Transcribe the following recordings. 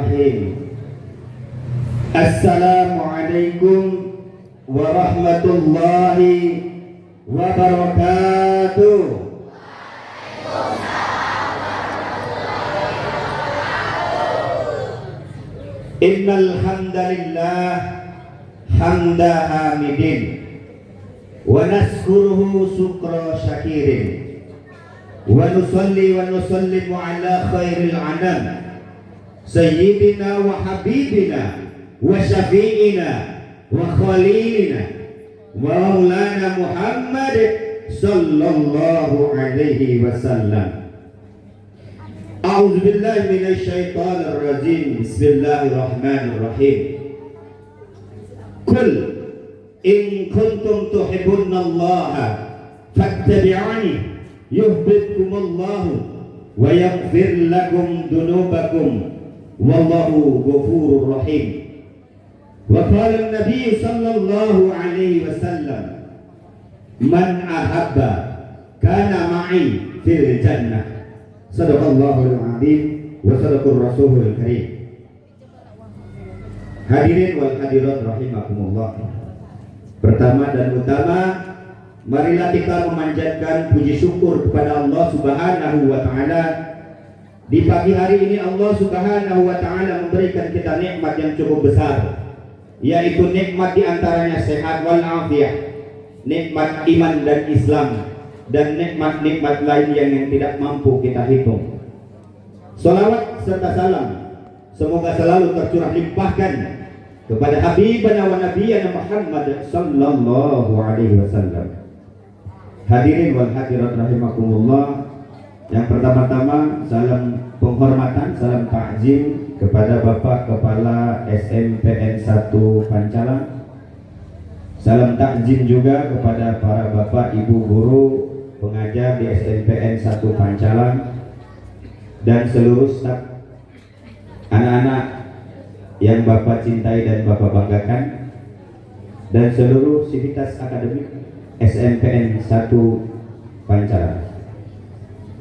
Bismillahirrahmanirrahim. Assalamualaikum warahmatullahi wabarakatuh. Innal hamdalillah hamda hamidin wa naskuruhu syukra syakirin wa nusalli wa nusallimu ala khairil anam sayyidina wa habibina wa syafi'ina wa khalilina wa maulana Muhammad sallallahu alaihi wasallam. A'udzu billahi minasy syaithanir rajim. Bismillahirrahmanirrahim. Qul in kuntum tuhibbunallaha fattabi'uni yuhibbukumullahu wa yaghfir lakum dunubakum wallahu ghafurur rahim. Wa qala an-nabiy sallallahu alaihi wasallam, man ahabba kana ma'i fil jannah. Sadaqallahul azim wa sadaqur rasulul karim. Hadirin wal hadirat rahimakumullah. Pertama dan utama, marilah kita memanjatkan puji syukur kepada Allah Subhanahu wa taala. Di pagi hari ini Allah Subhanahu wa taala memberikan kita nikmat yang cukup besar, yaitu nikmat di antaranya sehat wal afiyah, nikmat iman dan Islam, dan nikmat-nikmat lain yang tidak mampu kita hitung. Salawat serta salam semoga selalu tercurah limpahkan kepada Habibana wa Nabiyana Muhammad sallallahu alaihi wasallam. Hadirin wal hadirat rahimakumullah. Yang pertama-tama salam penghormatan, salam takzim kepada Bapak Kepala SMPN 1 Pancalang. Salam takzim juga kepada para Bapak Ibu guru pengajar di SMPN 1 Pancalang dan seluruh staf anak-anak yang Bapak cintai dan Bapak banggakan, dan seluruh sivitas akademik SMPN 1 Pancalang.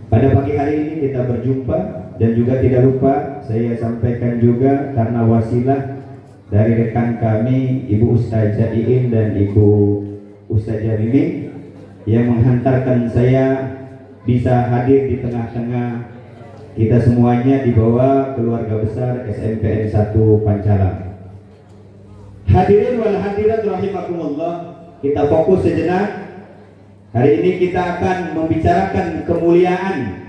Pada pagi hari ini kita berjumpa, dan juga tidak lupa saya sampaikan juga karena wasilah dari rekan kami Ibu Ustazah Iin dan Ibu Ustazah Mimi yang menghantarkan saya bisa hadir di tengah-tengah kita semuanya di bawah keluarga besar SMPN 1 Pancalang. Hadirin wal hadirat rahimakumullah, kita fokus sejenak. Hari ini kita akan membicarakan kemuliaan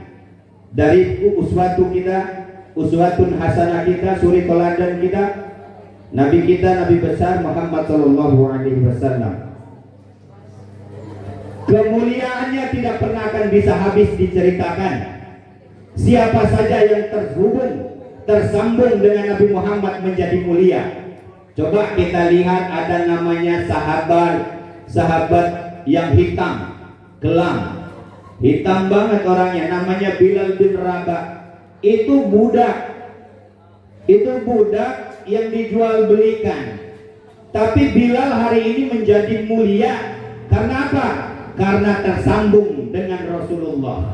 dari uswatu kita, uswatun hasanah kita, suri teladan kita, Nabi kita, Nabi besar Muhammad sallallahu alaihi wasallam. Kemuliaannya tidak pernah akan bisa habis diceritakan. Siapa saja yang terhubung, tersambung dengan Nabi Muhammad menjadi mulia. Coba kita lihat, ada namanya sahabat yang hitam, kelam, hitam banget orangnya, namanya Bilal bin Rabah. Itu budak yang dijual belikan. Tapi Bilal hari ini menjadi mulia karena apa? Karena tersambung dengan Rasulullah.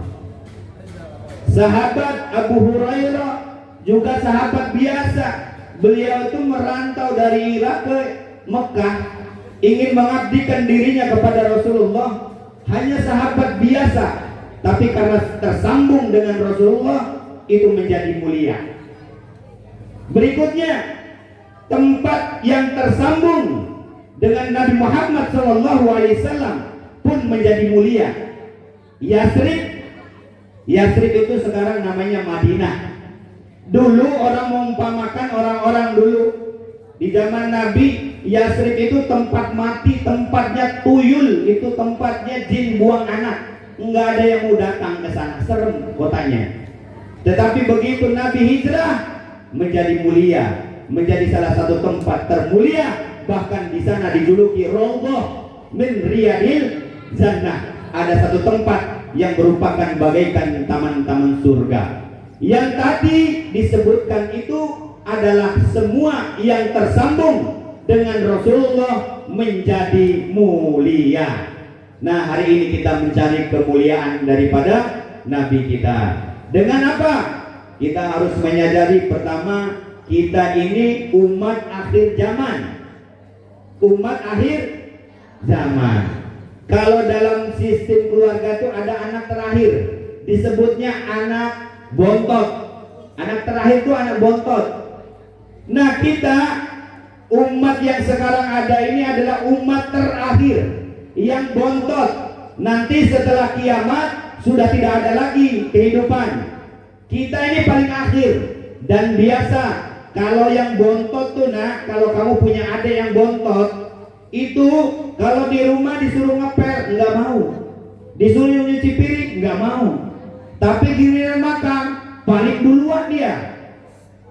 Sahabat Abu Hurairah juga sahabat biasa. Beliau itu merantau dari Irak ke Mekah, ingin mengabdikan dirinya kepada Rasulullah. Hanya sahabat biasa, tapi karena tersambung dengan Rasulullah itu menjadi mulia. Berikutnya, tempat yang tersambung dengan Nabi Muhammad SAW pun menjadi mulia. Yasrib itu sekarang namanya Madinah. Dulu orang mengumpamakan orang-orang dulu di zaman Nabi, Yasrib itu tempat mati, tempatnya tuyul, itu tempatnya jin buang anak. Enggak ada yang mau datang ke sana, serem kotanya. Tetapi begitu Nabi hijrah, menjadi mulia, menjadi salah satu tempat termulia. Bahkan di sana dijuluki Raudhah min Riyadil Jannah. Ada satu tempat yang merupakan bagaikan taman-taman surga. Yang tadi disebutkan itu adalah semua yang tersambung dengan Rasulullah menjadi mulia. Nah, hari ini kita mencari kemuliaan daripada Nabi kita. Dengan apa? Kita harus menyadari pertama, kita ini umat akhir zaman. Umat akhir zaman. Kalau dalam sistem keluarga itu ada anak terakhir, disebutnya anak bontot. Anak terakhir itu anak bontot. Nah, kita umat yang sekarang ada ini adalah umat terakhir yang bontot. Nanti setelah kiamat sudah tidak ada lagi kehidupan. Kita ini paling akhir. Dan biasa kalau yang bontot tuh, nah, kalau kamu punya adik yang bontot, itu kalau di rumah disuruh ngepel nggak mau, disuruh nyuci piring nggak mau, tapi giliran makan paling duluan dia,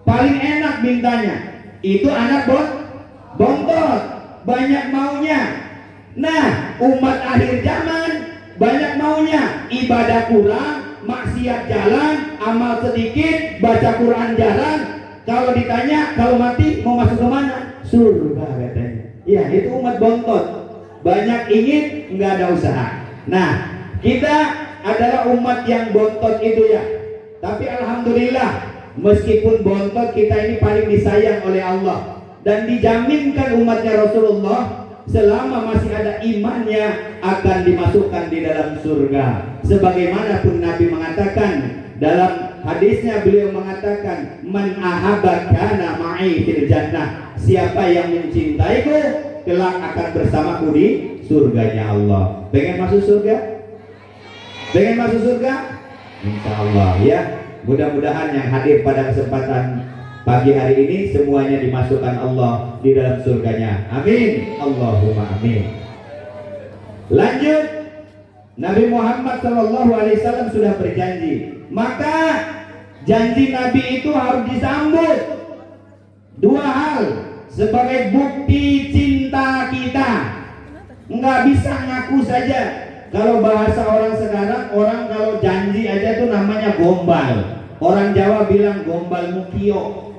paling enak mintanya. Itu anak bontot, banyak maunya. Nah, umat akhir zaman banyak maunya, ibadah kurang, maksiat jalan, amal sedikit, baca Quran jarang. Kalau ditanya kalau mati mau masuk ke mana? Surga katanya. Ya, itu umat bontot. Banyak ingin, nggak ada usaha. Nah, kita adalah umat yang bontot itu ya. Tapi alhamdulillah, meskipun bontot, kita ini paling disayang oleh Allah. Dan dijaminkan umatnya Rasulullah selama masih ada imannya akan dimasukkan di dalam surga. Sebagaimanapun Nabi mengatakan dalam hadisnya, beliau mengatakan, man ahabba kana ma'i fil jannah. Siapa yang mencintaiku kelak akan bersamaku di surganya Allah. Pengen masuk surga? Pengen masuk surga? Insya Allah ya. Mudah-mudahan yang hadir pada kesempatan pagi hari ini semuanya dimasukkan Allah di dalam surganya. Amin. Allahumma amin. Lanjut, Nabi Muhammad SAW sudah berjanji. Maka janji Nabi itu harus disambut. Dua hal sebagai bukti cinta kita. Nggak bisa ngaku saja. Kalau bahasa orang sekarang, orang kalau janji aja tuh namanya gombal. Orang Jawa bilang gombal mukio.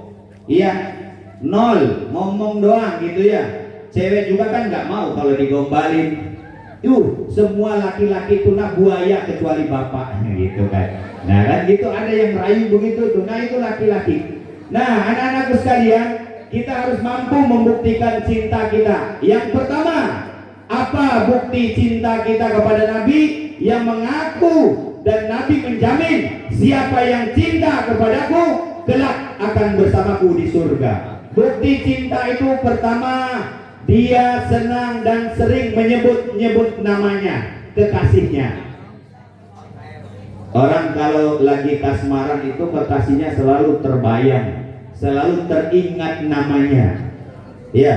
Iya, nol, ngomong doang gitu ya. Cewek juga kan nggak mau kalau digombalin. Semua laki-laki itu nak buaya kecuali bapaknya gitu kan. Nah kan gitu, ada yang rayu begitu tuh. Nah itu laki-laki. Nah anak-anakku sekalian, kita harus mampu membuktikan cinta kita. Yang pertama, apa bukti cinta kita kepada Nabi? Yang mengaku dan Nabi menjamin, siapa yang cinta kepadaku kelak akan bersamaku di surga. Bukti cinta itu pertama, dia senang dan sering menyebut-nyebut namanya, kekasihnya. Orang kalau lagi kasmaran itu kekasihnya selalu terbayang, selalu teringat namanya. Ya,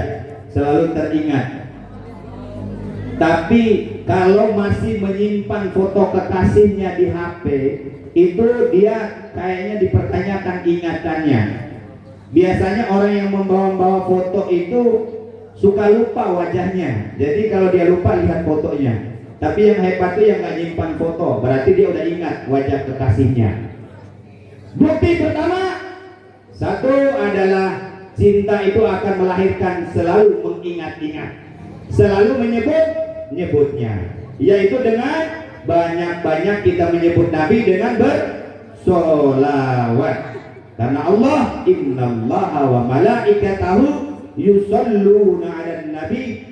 selalu teringat. Tapi kalau masih menyimpan foto kekasihnya di HP, itu dia kayaknya dipertanyakan ingatannya. Biasanya orang yang membawa foto itu suka lupa wajahnya. Jadi kalau dia lupa, lihat fotonya. Tapi yang hebat itu yang gak nyimpan foto, berarti dia udah ingat wajah kekasihnya. Bukti pertama, satu adalah cinta itu akan melahirkan selalu mengingat-ingat, selalu menyebutnya, yaitu dengan banyak-banyak kita menyebut Nabi dengan bersolawat. Karena Allah, innallaha wa malaikatahu yusalluna 'alan nabi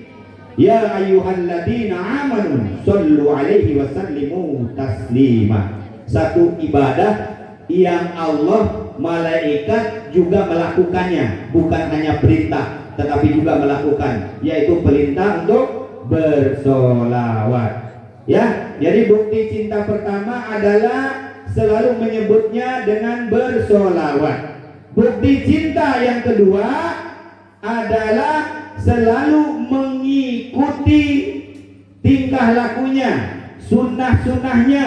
ya ayyuhalladzina amanu sallu 'alaihi wa sallimu taslima. Satu ibadah yang Allah, malaikat juga melakukannya, bukan hanya perintah tetapi juga melakukan, yaitu perintah untuk bersolawat. Ya, jadi bukti cinta pertama adalah selalu menyebutnya dengan bersolawat. Bukti cinta yang kedua adalah selalu mengikuti tingkah lakunya, sunnah-sunnahnya,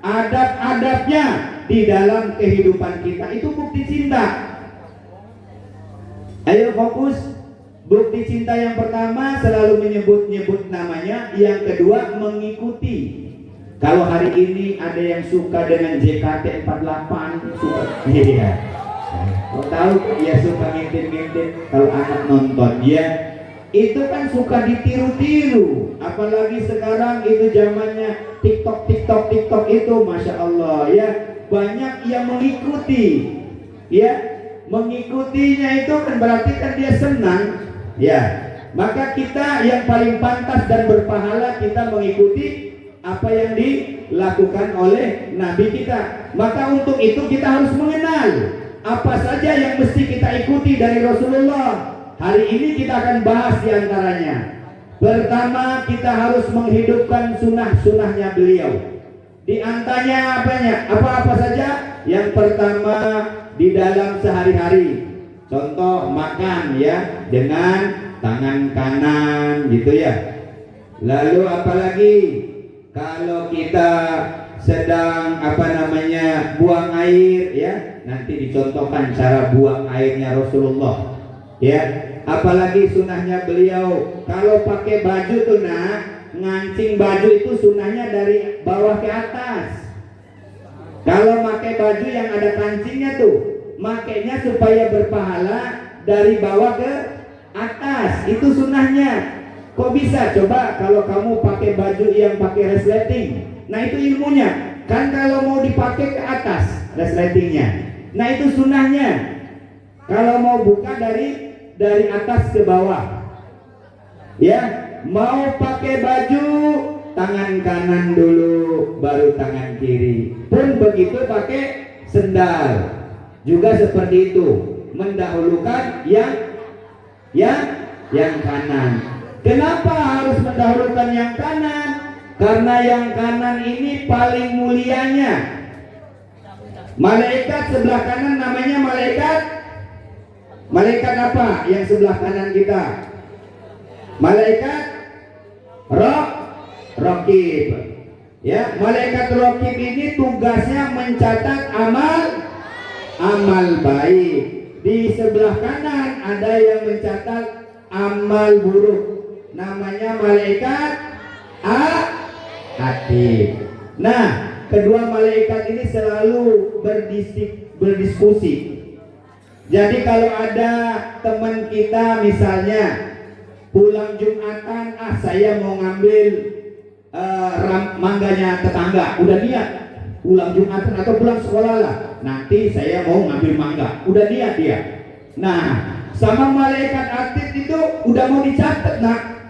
adab-adabnya di dalam kehidupan kita. Itu bukti cinta. Ayo fokus. Bukti cinta yang pertama selalu menyebut-nyebut namanya. Yang kedua mengikuti. Kalau hari ini ada yang suka dengan JKT48, suka, iya. Kau tahu ya, suka ngintip-ngintip kalau anak nonton ya. Itu kan suka ditiru-tiru. Apalagi sekarang itu zamannya TikTok itu, masya Allah ya, banyak yang mengikuti ya. mengikutinya itu kan berarti kan dia senang, ya. Maka kita yang paling pantas dan berpahala kita mengikuti apa yang dilakukan oleh Nabi kita. Maka untuk itu kita harus mengenal apa saja yang mesti kita ikuti dari Rasulullah. Hari ini kita akan bahas diantaranya. Pertama, kita harus menghidupkan sunnah-sunnahnya beliau. Di antaranya apa saja? Yang pertama, di dalam sehari-hari. Contoh makan ya dengan tangan kanan gitu ya. Lalu apalagi kalau kita sedang buang air ya, nanti dicontohkan cara buang airnya Rasulullah ya. Apalagi sunnahnya beliau kalau pakai baju tuh ngancing baju itu sunnahnya dari bawah ke atas. Kalau pakai baju yang ada kancingnya tuh makanya supaya berpahala dari bawah ke atas, itu sunnahnya. Kok bisa? Coba kalau kamu pakai baju yang pakai resleting, nah itu ilmunya kan, kalau mau dipakai ke atas resletingnya, nah itu sunnahnya. Kalau mau buka dari atas ke bawah ya, mau pakai baju tangan kanan dulu baru tangan kiri, pun begitu pakai sendal juga seperti itu, mendahulukan yang kanan. Kenapa harus mendahulukan yang kanan? Karena yang kanan ini paling mulianya. Malaikat sebelah kanan namanya malaikat apa yang sebelah kanan kita? Malaikat Raqib. Ya, malaikat Raqib ini tugasnya mencatat amal baik. Di sebelah kanan ada yang mencatat amal buruk, namanya malaikat Atid. Nah, kedua malaikat ini selalu berdiskusi. Jadi kalau ada teman kita misalnya pulang Jumatan, saya mau ngambil mangganya tetangga, udah niat pulang Jumatan atau pulang sekolah lah, nanti saya mau ngambil mangga, udah niat dia. Nah, sama malaikat Atid itu udah mau dicatat,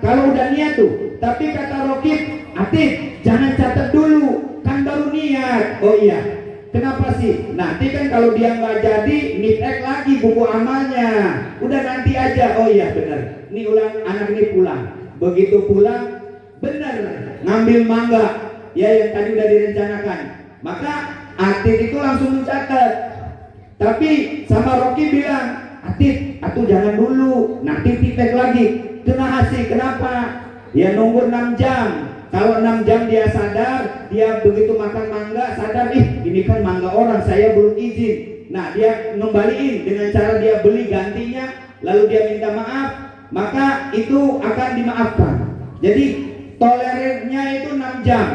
kalau udah niat tuh. Tapi kata Raqib, Atid jangan catat dulu, kan baru niat. Oh iya, kenapa sih? Nanti kan kalau dia nggak jadi, nipek lagi buku amalnya. Udah nanti aja. Oh iya benar. Ini anak ini pulang. Begitu pulang, benar ngambil mangga ya yang tadi udah direncanakan. Maka Atid itu langsung mencatat. Tapi sama Raqib bilang, Atid, atuh jangan dulu, nanti nipek lagi. Kenapa? Ya nunggu 6 jam. Kalau 6 jam dia sadar, dia begitu makan mangga sadar, ini kan mangga orang, saya belum izin. Nah, dia ngembaliin dengan cara dia beli gantinya, lalu dia minta maaf, maka itu akan dimaafkan. Jadi toleransinya itu 6 jam.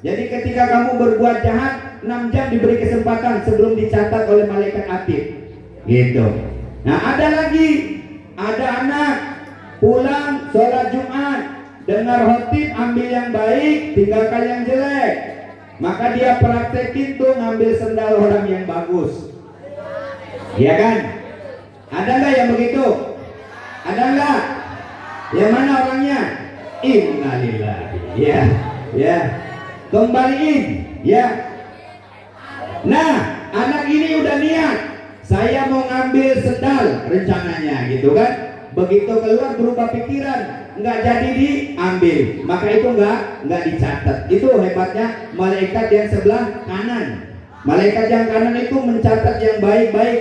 Jadi ketika kamu berbuat jahat, 6 jam diberi kesempatan sebelum dicatat oleh malaikat Atid. Gitu. Nah, ada anak pulang sholat Jumat, dengar khotib, ambil yang baik, tinggalkan yang jelek. Maka dia praktekin tuh ngambil sendal orang yang bagus. Iya kan? Ada nggak yang begitu? Ada nggak? Yang mana orangnya? Innalillahi. Ya. Kembaliin. Ya. Nah, anak ini udah niat, saya mau ngambil sendal rencananya, gitu kan? Begitu keluar berupa pikiran, nggak jadi diambil, maka itu nggak dicatat. Itu hebatnya malaikat yang sebelah kanan. Malaikat yang kanan itu mencatat yang baik-baik.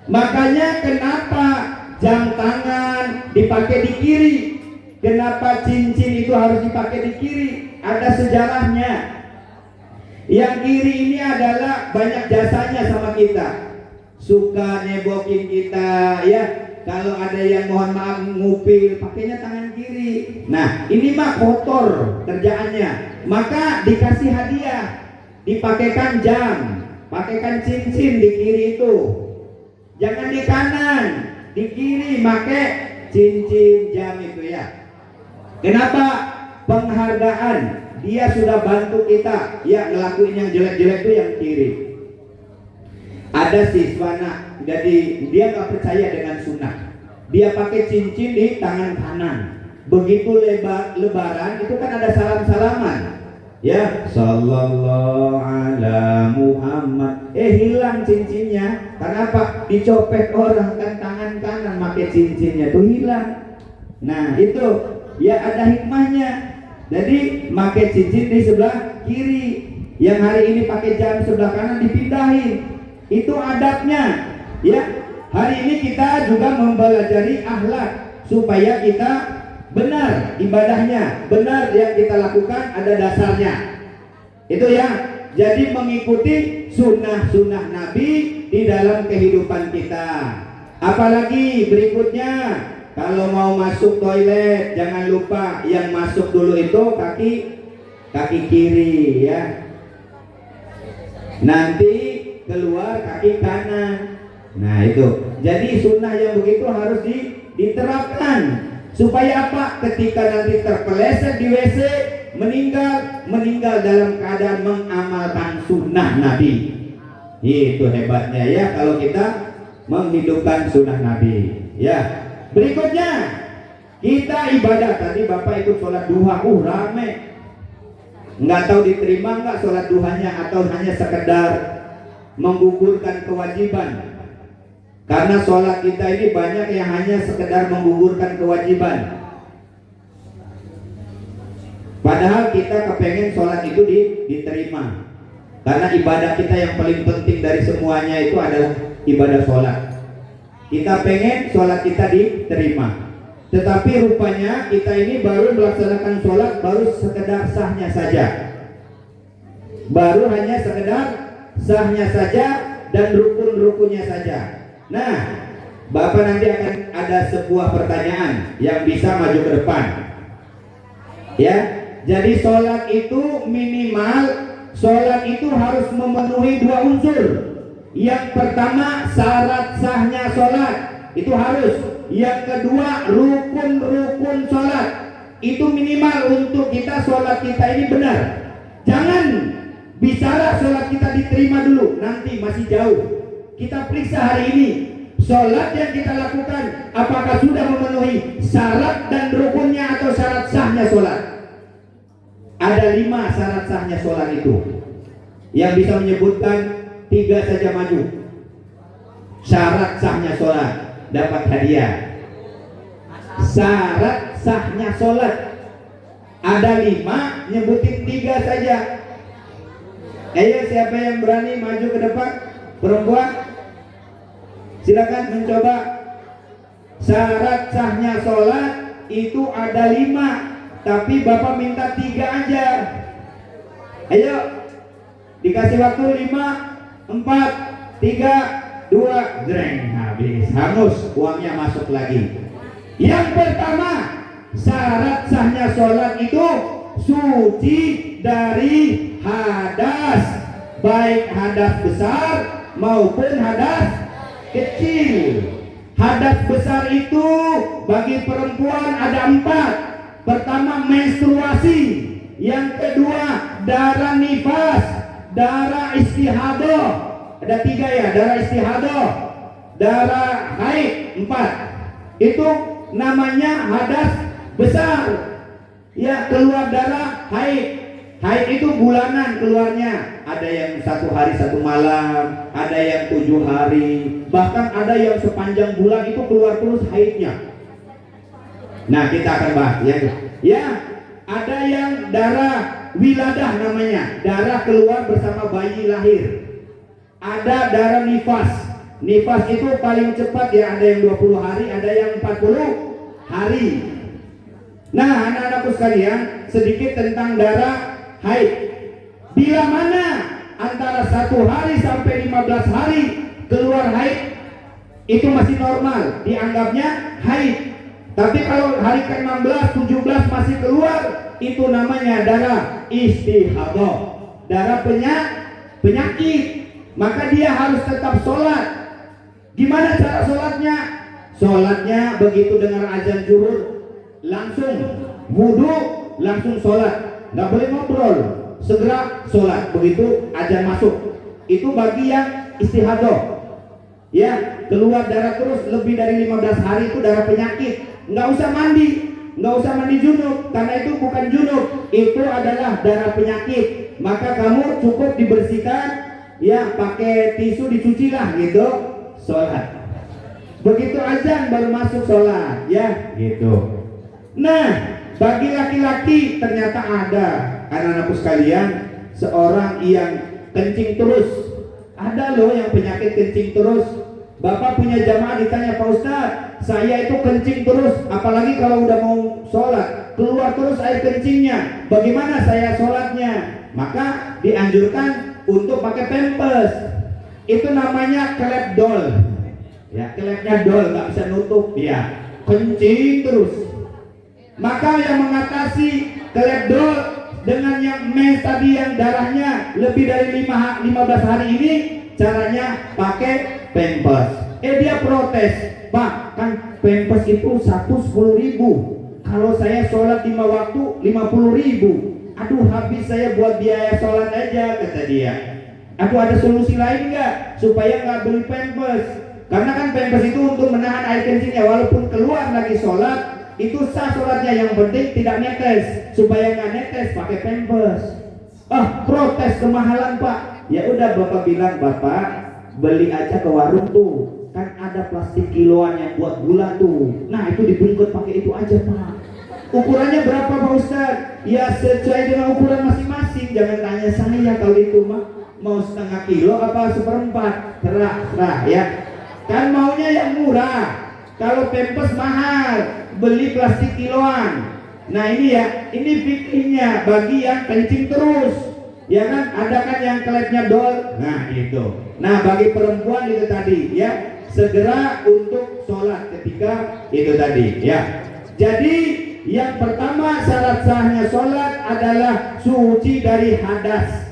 Makanya kenapa jam tangan dipakai di kiri? Kenapa cincin itu harus dipakai di kiri? Ada sejarahnya. Yang kiri ini adalah banyak jasanya sama kita, suka nebokin kita ya. Kalau ada yang mohon maaf ngupil, pakainya tangan kiri. Nah, ini mah kotor kerjaannya. Maka dikasih hadiah, dipakaikan jam, pakaikan cincin di kiri itu. Jangan di kanan, di kiri pakai cincin jam itu ya. Kenapa? Penghargaan. Dia sudah bantu kita ya ngelakuin yang jelek-jelek itu yang kiri. Ada siswa nak, jadi dia nggak percaya dengan sunnah. Dia pakai cincin di tangan kanan. Begitu lebaran itu kan ada salam-salaman. Ya, sallallahu ala Muhammad. Hilang cincinnya. Kenapa? Dicopet orang kan tangan kanan pakai cincinnya tuh hilang. Nah, itu ya ada hikmahnya. Jadi pakai cincin di sebelah kiri. Yang hari ini pakai jam sebelah kanan dipindahin. Itu adabnya. Ya, hari ini kita juga mempelajari akhlak supaya kita benar ibadahnya, benar yang kita lakukan ada dasarnya. Itu ya. Jadi mengikuti sunnah-sunnah Nabi di dalam kehidupan kita. Apalagi berikutnya, kalau mau masuk toilet jangan lupa yang masuk dulu itu kaki kiri ya. Nanti keluar kaki kanan. Nah itu. Jadi sunnah yang begitu harus diterapkan. Supaya apa? Ketika nanti terpeleset di WC, meninggal dalam keadaan mengamalkan sunnah Nabi. Itu hebatnya ya kalau kita menghidupkan sunnah Nabi. Ya. Berikutnya kita ibadah. Tadi Bapak ikut sholat duha, rame. Nggak tahu diterima nggak sholat duhanya atau hanya sekedar menggugurkan kewajiban. Karena sholat kita ini banyak yang hanya sekedar menggugurkan kewajiban. Padahal kita kepengen sholat itu diterima. Karena ibadah kita yang paling penting dari semuanya itu adalah ibadah sholat. Kita pengen sholat kita diterima. Tetapi rupanya kita ini baru melaksanakan sholat baru sekedar sahnya saja. Baru hanya sekedar sahnya saja dan rukun-rukunnya saja. Nah, Bapak nanti akan ada sebuah pertanyaan yang bisa maju ke depan. Ya, jadi sholat itu minimal, sholat itu harus memenuhi dua unsur. Yang pertama syarat sahnya sholat itu harus. Yang kedua rukun-rukun sholat itu minimal untuk kita sholat kita ini benar. Jangan bicara sholat kita diterima dulu, nanti masih jauh. Kita periksa hari ini sholat yang kita lakukan apakah sudah memenuhi syarat dan rukunnya atau syarat sahnya sholat. Ada 5 syarat sahnya sholat itu. Yang bisa menyebutkan 3 saja maju. Syarat sahnya sholat dapat hadiah. Syarat sahnya sholat ada 5, nyebutin 3 saja. Ayo siapa yang berani maju ke depan? Perempuan, silakan mencoba. Syarat sahnya sholat itu ada 5, tapi Bapak minta 3 aja. Ayo, dikasih waktu 5, 4, 3, 2, jreng, habis, hangus, uangnya masuk lagi. Yang pertama, syarat sahnya sholat itu suci dari hadas, baik hadas besar maupun hadas kecil. Hadas besar itu bagi perempuan ada 4. Pertama menstruasi, yang kedua darah nifas, darah istihadah, ada 3 ya, darah istihadah, darah haid 4. Itu namanya hadas besar. Ya, keluar darah haid. Haid itu bulanan keluarnya. Ada yang 1 hari 1 malam, ada yang 7 hari, bahkan ada yang sepanjang bulan itu keluar terus haidnya. Nah, kita akan bahas ya. Ya, ada yang darah wiladah namanya, darah keluar bersama bayi lahir. Ada darah nifas. Nifas itu paling cepat ya, ada yang 20 hari, ada yang 40 hari. Nah, anak-anakku sekalian, sedikit tentang darah haid. Bila mana antara 1 hari sampai 15 hari keluar haid, itu masih normal, dianggapnya haid. Tapi kalau hari ke-16, 17 masih keluar, itu namanya darah istihadah, darah penyakit. Maka dia harus tetap sholat. Gimana cara sholatnya? Sholatnya begitu dengar azan zuhur langsung wudhu, langsung sholat, nggak boleh ngobrol, segera sholat begitu azan masuk. Itu bagi yang istihadah. ya keluar darah terus lebih dari 15 hari itu darah penyakit, nggak usah mandi junub, karena itu bukan junub, itu adalah darah penyakit. Maka kamu cukup dibersihkan, ya pakai tisu dicucilah gitu, sholat. Begitu azan baru masuk sholat, ya gitu. Nah, bagi laki-laki ternyata ada, anak-anakku sekalian, seorang yang kencing terus. Ada loh yang penyakit kencing terus. Bapak punya jamaah ditanya, Pak Ustadz, saya itu kencing terus, apalagi kalau udah mau sholat, keluar terus air kencingnya, bagaimana saya sholatnya? Maka dianjurkan untuk pakai pampers. Itu namanya kelep dol. Ya, kelepnya dol, nggak bisa nutup, ya kencing terus. Maka yang mengatasi kelep dol dengan yang mes tadi yang darahnya lebih dari 15 hari ini, caranya pakai pampers. Dia protes, Pak, kan pampers itu 10.000. Kalau saya sholat 5 waktu 50.000. Aduh, habis saya buat biaya sholat aja, kata dia. Aku ada solusi lain nggak supaya nggak beli pampers? Karena kan pampers itu untuk menahan air kencingnya, walaupun keluar lagi sholat itu sah sholatnya, yang penting tidak netes. Supaya nggak netes pakai pampers. Protes kemahalan, Pak. Ya udah, Bapak bilang, Bapak beli aja ke warung tuh, kan ada plastik kiloan yang buat gula tuh. Nah itu dibungkus pakai itu aja, Pak. Ukurannya berapa, Pak Ustadz? Ya sesuai dengan ukuran masing-masing. Jangan tanya saya kalau itu mah mau setengah kilo apa seperempat, terah ya. Kan maunya yang murah. Kalau pampers mahal, beli plastik kiloan. Nah ini ya, ini fikihnya bagi yang kencing terus, ya kan? Ada kan yang kelepnya dol. Nah itu. Nah bagi perempuan itu tadi, ya segera untuk sholat ketika itu tadi, ya. Jadi yang pertama syarat sahnya sholat adalah suci dari hadas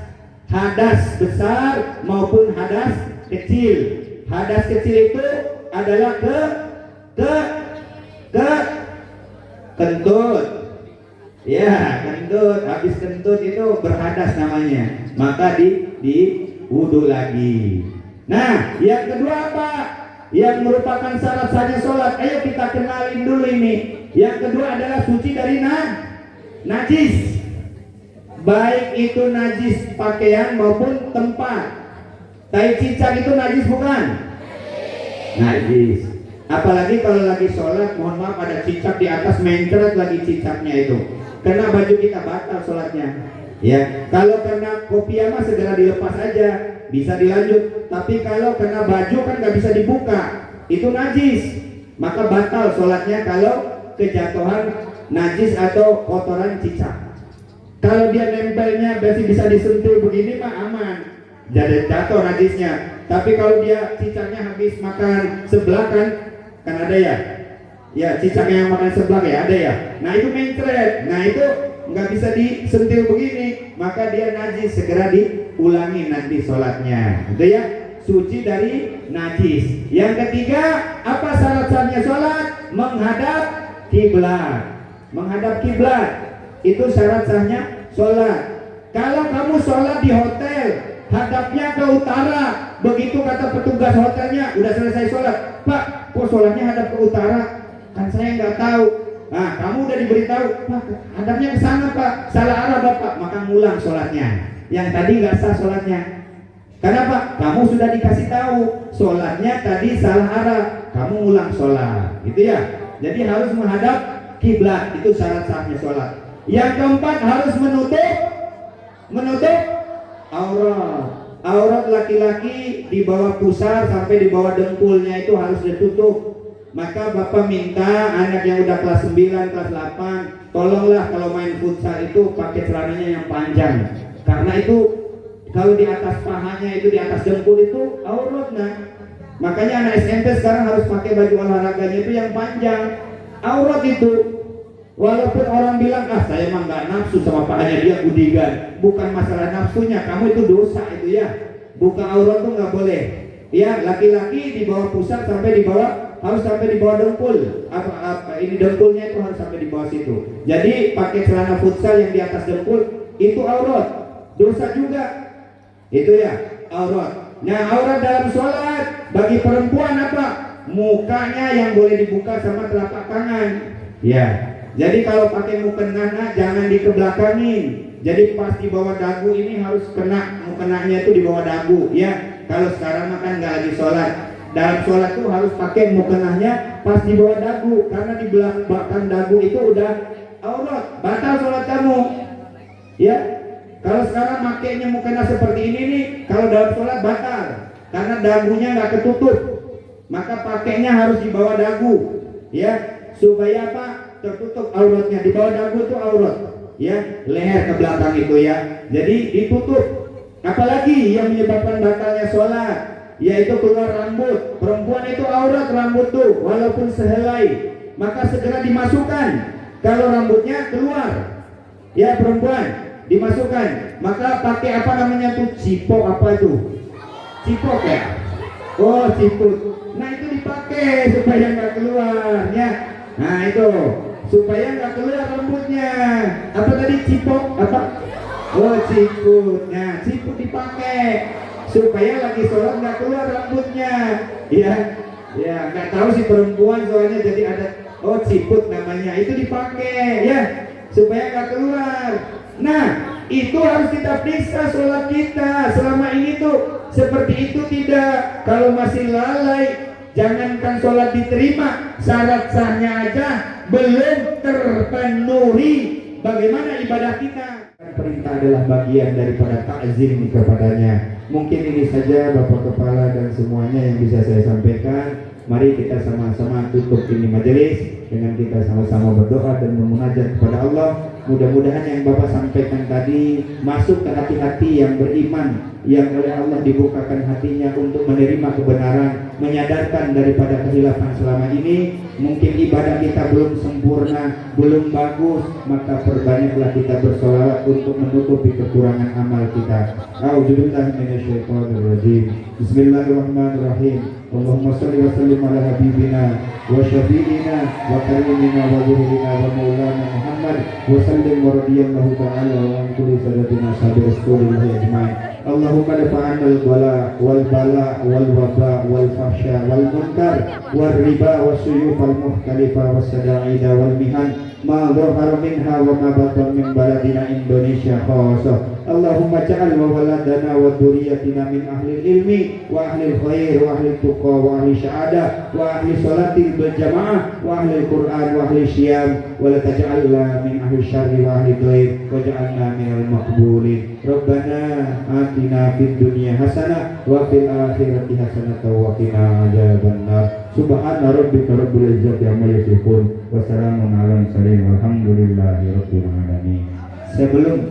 besar maupun hadas kecil. Hadas kecil itu adalah kentut, ya kentut. Habis kentut itu berhadas namanya, maka di wudu lagi. Nah yang kedua apa yang merupakan syarat sahnya sholat? Ayo kita kenalin dulu ini. Yang kedua adalah suci dari najis, baik itu najis pakaian maupun tempat. Tai cicak itu najis bukan? Najis. Apalagi kalau lagi sholat, mohon maaf ada cicak di atas, mencret lagi cicaknya itu, kena baju kita batal sholatnya. Ya, kalau kena kopiah mah segera dilepas aja, bisa dilanjut. Tapi kalau kena baju kan nggak bisa dibuka, itu najis, maka batal sholatnya kalau kejatuhan najis atau kotoran cicak. Kalau dia nempelnya masih bisa disentuh begini mah aman, jadi jatuh najisnya. Tapi kalau dia cicaknya habis makan seblak kan ada ya cicaknya yang makan seblak ya ada ya. Nah itu mencret, nah itu nggak bisa disentil begini, maka dia najis, segera diulangi nanti sholatnya, gitu ya. Suci dari najis. Yang ketiga, apa syarat sahnya sholat? Menghadap kiblat itu syarat sahnya sholat. Kalau kamu sholat di hotel hadapnya ke utara, begitu kata petugas hotelnya udah selesai sholat, Pak kok sholatnya hadap ke utara, kan saya nggak tahu. Nah kamu udah diberitahu, Pak hadapnya ke sana Pak, salah arah Bapak, maka ngulang sholatnya. Yang tadi nggak sah sholatnya. Kenapa? Kamu sudah dikasih tahu sholatnya tadi salah arah, kamu ulang sholat, gitu ya. Jadi harus menghadap kiblat, itu syarat sahnya sholat. Yang keempat harus menutup aurat. Aurat laki-laki di bawah pusar sampai di bawah dengkulnya itu harus ditutup. Maka bapak minta anak yang udah kelas 9, kelas 8, tolonglah kalau main futsal itu pakai celananya yang panjang. Karena itu kalau di atas pahanya itu, di atas dengkul itu aurat. Nah makanya anak SMP sekarang harus pakai baju olahraganya itu yang panjang. Aurat itu, walaupun orang bilang saya emang nggak nafsu sama pahanya dia budigan, bukan masalah nafsunya, kamu itu dosa itu ya. Buka aurat tuh nggak boleh. Ya laki-laki di bawah pusat sampai di bawah, harus sampai di bawah dengkul. Apa ini dengkulnya itu harus sampai di bawah situ. Jadi pakai celana futsal yang di atas dengkul itu aurat, dosa juga. Itu ya aurat. Nah, aurat dalam sholat bagi perempuan apa? Mukanya yang boleh dibuka sama telapak tangan. Ya, jadi kalau pakai mukena jangan dikebelakangin. Jadi pas di bawah dagu ini harus kena, mukenanya itu di bawah dagu. Ya, kalau sekarang makan nggak lagi sholat. Dalam sholat tuh harus pakai mukenanya pas di bawah dagu, karena di belakang dagu itu udah aurat, batal sholat kamu. Ya, kalau sekarang makainya mukena seperti ini nih, kalau dalam sholat batal, karena dagunya nggak ketutup. Maka pakainya harus di bawah dagu, ya, supaya apa? Tertutup auratnya. Di bawah dagu itu aurat, ya, leher ke belakang itu ya. Jadi ditutup. Apalagi yang menyebabkan batalnya sholat, yaitu keluar rambut. Perempuan itu aurat rambut tuh, walaupun sehelai, maka segera dimasukkan. Kalau rambutnya keluar, ya perempuan, dimasukkan. Maka pakai apa namanya tuh, cipok apa itu? Cipok ya? Oh, ciput. Nah itu dipakai supaya nggak keluar, ya. Nah itu supaya nggak keluar rambutnya. Apa tadi, cipok apa? Oh, ciput. Nah, ciput dipakai supaya lagi sholat nggak keluar rambutnya, ya. Ya, nggak tahu si perempuan soalnya, jadi ada, oh ciput namanya, itu dipakai, ya, supaya nggak keluar. Nah, itu harus kita periksa sholat kita selama ini tuh seperti itu tidak. Kalau masih lalai, jangankan sholat diterima, syarat sahnya aja belum terpenuhi, bagaimana ibadah kita? Perintah adalah bagian daripada ta'zim kepadanya. Mungkin ini saja Bapak Kepala dan semuanya yang bisa saya sampaikan. Mari kita sama-sama tutup ini majelis dengan kita sama-sama berdoa dan memunajat kepada Allah. Mudah-mudahan yang Bapak sampaikan tadi masuk ke hati-hati yang beriman, yang oleh Allah dibukakan hatinya untuk menerima kebenaran, menyadarkan daripada kehilafan selama ini. Mungkin ibadah kita belum sempurna, belum bagus, maka perbanyaklah kita bersolawat untuk menutupi kekurangan amal kita. A'udzubillahi minasyaitonirrajim. Bismillahirrahmanirrahim. Allahumma shalli wa sallim ala habibina wa syafi'ina wa karimina wa zuhurina wa maulana Muhammad wa sallim wa radiyallahu ta'ala wa an kulli sadatina sabi rasulillahi ajma'in. Allahumma dafa'anna al-bala wal bala wal waba wal fahsya wal munkar wal riba was suyuf al muhtalifa was sada'ida wal mihan ma dhahara minha wa ma batan min baladina Indonesia khasah. Allahumma ja'al wa waladana wa dhurriyyatina min ahli ilmi wa ahli khair wa ahli tuqa wa ahli syahada wa ahli salatil berjamaah wa ahli Qur'an wa ahli syiyam wa la taj'alna min ahli syarri wa ahli dhaif wa ja'alna minal maqbulin. Rabbana atina fid dunya hasanah wa fil akhirati hasanah wa qina adzabannar. Subhana rabbika rabbil izzati amma yasifun wa salamun alal mursalin walhamdulillahi rabbil alamin. Sebelum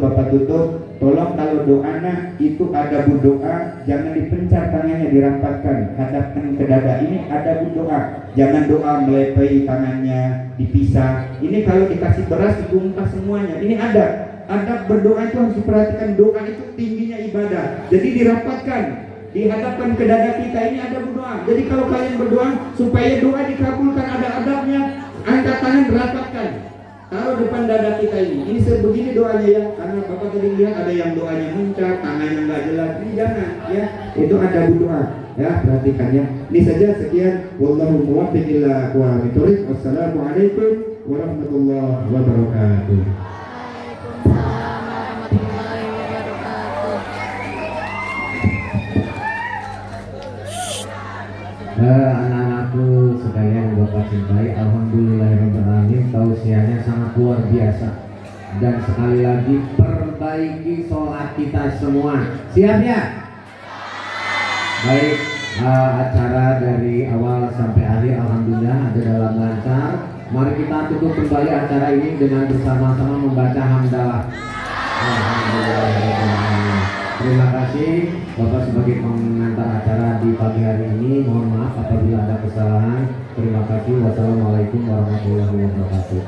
Bapak tutup, tolong kalau doanya itu ada doa, jangan dipencar tangannya, dirapatkan, hadapkan ke dada. Ini ada doa, jangan doa melepai tangannya, dipisah. Ini kalau dikasih beras dibungkas semuanya. Ini ada berdoa itu harus diperhatikan, doa itu tingginya ibadah. Jadi dirapatkan, dihadapkan ke dada kita. Ini ada berdoa. Jadi kalau kalian berdoa supaya doa dikabulkan, ada adabnya, angkat tangan, rapatkan, taruh depan dada kita ini. Ini sebegini doanya ya, karena Bapak tadi lihat ada yang doanya muncrat, tangannya nggak jelas. Ini jangan ya, itu ada doa ya, perhatikan ya. Ini saja, sekian. Wallahu muwaffiq ila aqwamit thoriq. Wassalamualaikum warahmatullahi wabarakatuh. Anak-anakku sekalian Bapak cintai, alhamdulillahirrahmanirrahim, tausiahnya sangat luar biasa. Dan sekali lagi, perbaiki sholat kita semua. Siap ya? Baik, acara dari awal sampai akhir alhamdulillah ada dalam lancar. Mari kita tutup kembali acara ini dengan bersama-sama membaca hamdalah. Alhamdulillah. Terima kasih Bapak sebagai pengantar acara di pagi hari ini. Mohon maaf apabila ada kesalahan. Terima kasih. Wassalamualaikum warahmatullahi wabarakatuh.